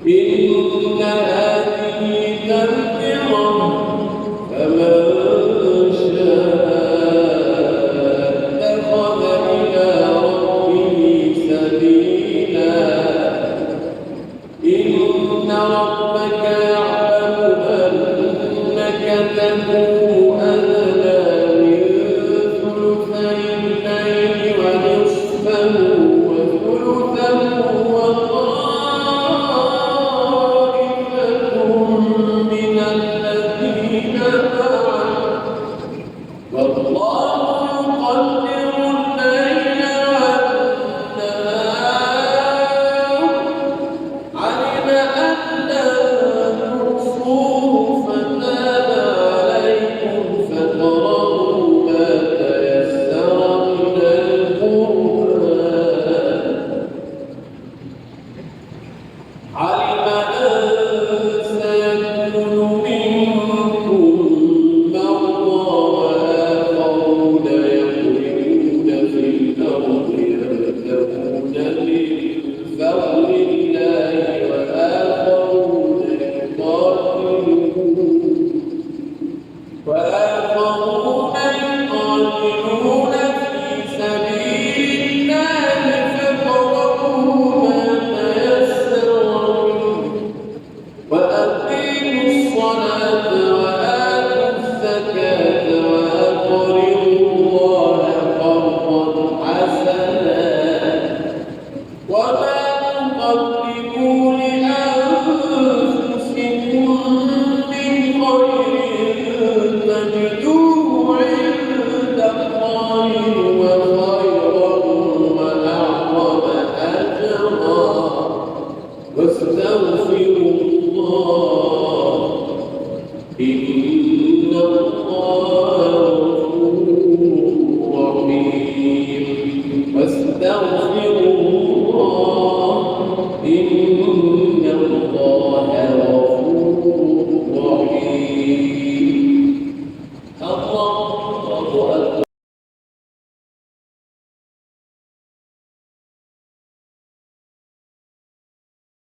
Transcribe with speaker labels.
Speaker 1: إن هذه تذكرة فمن شاء اتخذ إلى ربه سبيلا إن ربك يعلم أنك تقوم أدنى من ثلثي الليل ونصفه وثلثه وطائفة من الذين معه والله يقدر الليل والنهار علم أن لن تحصوه فتاب عليكم فاقرؤوا ما تيسر من القرآن علم أن سيكون منكم مرضى وآخرون يضربون في الأرض يبتغون من فضل الله وآخرون يقاتلون في سبيل الله فاقرؤوا ما تيسر منه وأقيموا الصلاة وآتوا الزكاة وأقرضوا الله قرضا حسنا وما تقدموا لأنفسكم من خير تجدوه عند الله هو خيرا وأعظم أجرا واستغفروا الله إن الله غفور رحيم واستغفروا الله إن